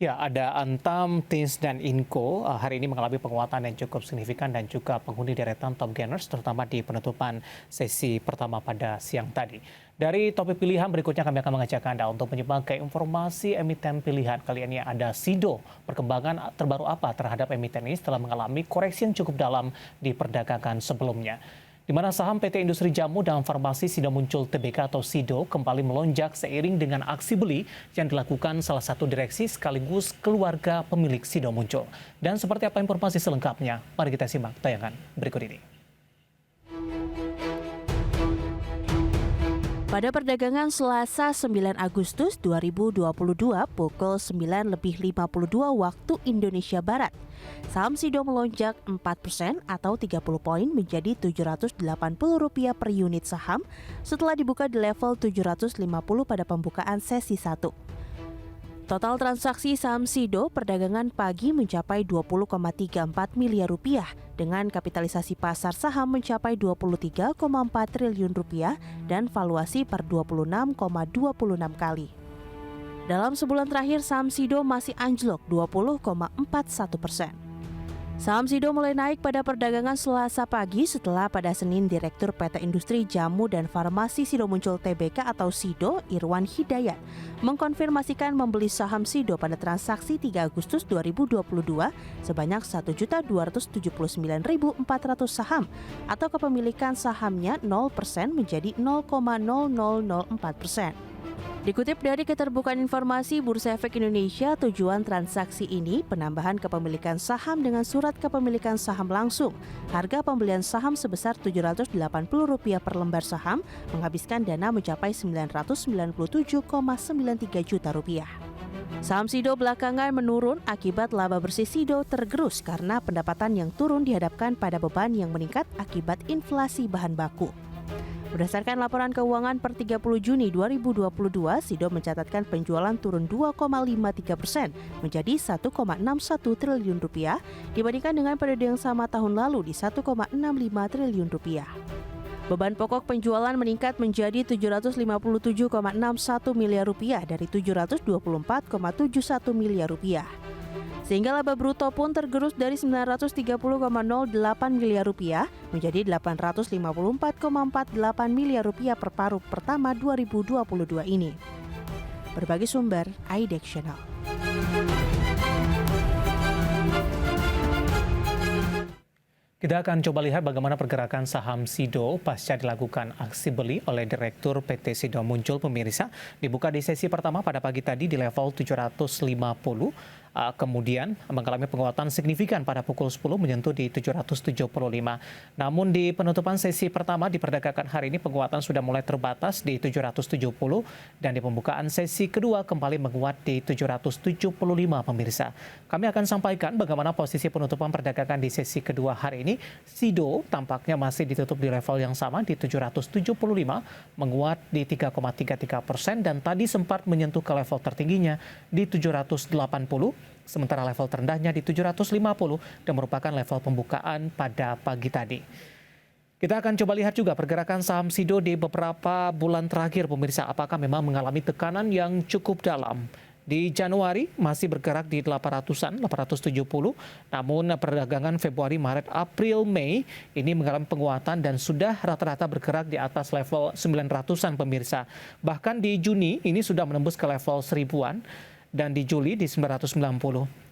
Ya, ada Antam, Tins, dan Inco hari ini mengalami penguatan yang cukup signifikan dan juga penghuni deretan top gainers terutama di penutupan sesi pertama pada siang tadi. Dari topik pilihan berikutnya kami akan mengajak Anda untuk menyimak ke informasi emiten pilihan. Kali ini ada Sido. Perkembangan terbaru apa terhadap emiten ini setelah mengalami koreksi yang cukup dalam di perdagangan sebelumnya. Di mana saham PT Industri Jamu dan Farmasi Sido Muncul Tbk atau Sido kembali melonjak seiring dengan aksi beli yang dilakukan salah satu direksi sekaligus keluarga pemilik Sido Muncul. Dan seperti apa informasi selengkapnya, mari kita simak tayangan berikut ini. Pada perdagangan Selasa 9 Agustus 2022 pukul 9.52 waktu Indonesia Barat, saham Sido melonjak 4% atau 30 poin menjadi Rp780 per unit saham setelah dibuka di level 750 pada pembukaan sesi 1. Total transaksi saham Sido perdagangan pagi mencapai Rp20,34 miliar dengan kapitalisasi pasar saham mencapai Rp23,4 triliun dan valuasi per 26,26 kali. Dalam sebulan terakhir saham Sido masih anjlok 20,41%. Saham Sido mulai naik pada perdagangan Selasa pagi setelah pada Senin Direktur PT Industri Jamu dan Farmasi Sido Muncul Tbk atau Sido, Irwan Hidayat, mengkonfirmasikan membeli saham Sido pada transaksi 3 Agustus 2022 sebanyak 1.279.400 saham atau kepemilikan sahamnya 0% menjadi 0,0004%. Dikutip dari Keterbukaan Informasi Bursa Efek Indonesia, tujuan transaksi ini penambahan kepemilikan saham dengan surat kepemilikan saham langsung. Harga pembelian saham sebesar Rp780 per lembar saham menghabiskan dana mencapai Rp997,93 juta. Saham Sido belakangan menurun akibat laba bersih Sido tergerus karena pendapatan yang turun dihadapkan pada beban yang meningkat akibat inflasi bahan baku. Berdasarkan laporan keuangan per 30 Juni 2022, Sido mencatatkan penjualan turun 2,53% menjadi Rp1,61 triliun dibandingkan dengan periode yang sama tahun lalu di Rp1,65 triliun. Beban pokok penjualan meningkat menjadi Rp757,61 miliar dari Rp724,71 miliar. Sehingga laba bruto pun tergerus dari Rp930,08 miliar menjadi Rp854,48 miliar per paruh pertama 2022 ini. Berbagai sumber, IDEX Channel. Kita akan coba lihat bagaimana pergerakan saham Sido pasca dilakukan aksi beli oleh Direktur PT Sido Muncul pemirsa. Dibuka di sesi pertama pada pagi tadi di level 750. Kemudian mengalami penguatan signifikan pada pukul 10 menyentuh di 775. Namun di penutupan sesi pertama diperdagangkan hari ini penguatan sudah mulai terbatas di 770 dan di pembukaan sesi kedua kembali menguat di 775 pemirsa. Kami akan sampaikan bagaimana posisi penutupan perdagangan di sesi kedua hari ini. Sido tampaknya masih ditutup di level yang sama di 775, menguat di 3,33% dan tadi sempat menyentuh ke level tertingginya di 780. Sementara level terendahnya di 750 dan merupakan level pembukaan pada pagi tadi. Kita akan coba lihat juga pergerakan saham Sido di beberapa bulan terakhir pemirsa. Apakah memang mengalami tekanan yang cukup dalam? Di Januari masih bergerak di 800-an, 870. Namun perdagangan Februari, Maret, April, Mei ini mengalami penguatan dan sudah rata-rata bergerak di atas level 900-an pemirsa. Bahkan di Juni ini sudah menembus ke level 1000-an. Dan di Juli di 990.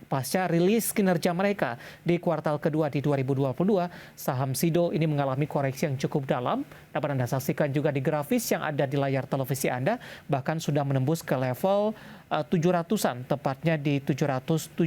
Pasca rilis kinerja mereka di kuartal kedua di 2022, saham Sido ini mengalami koreksi yang cukup dalam. Dapat Anda saksikan juga di grafis yang ada di layar televisi Anda, bahkan sudah menembus ke level 700-an, tepatnya di 775.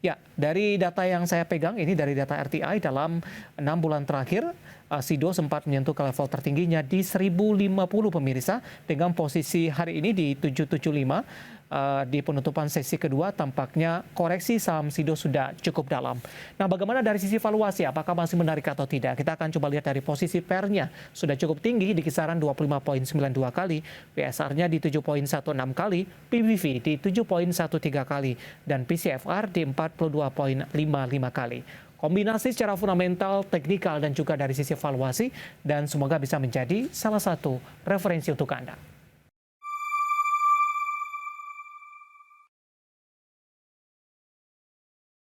Ya, dari data yang saya pegang, ini dari data RTI dalam 6 bulan terakhir, Sido sempat menyentuh ke level tertingginya di 1050 pemirsa, dengan posisi hari ini di 775. Di penutupan sesi kedua tampaknya koreksi saham Sido sudah cukup dalam. Nah, bagaimana dari sisi valuasi? Apakah masih menarik atau tidak? Kita akan coba lihat dari posisi PER-nya. Sudah cukup tinggi di kisaran 25,92 kali, PSR-nya di 7,16 kali, PBV di 7,13 kali, dan PCFR di 42,55 kali. Kombinasi secara fundamental, teknikal, dan juga dari sisi valuasi, dan semoga bisa menjadi salah satu referensi untuk Anda.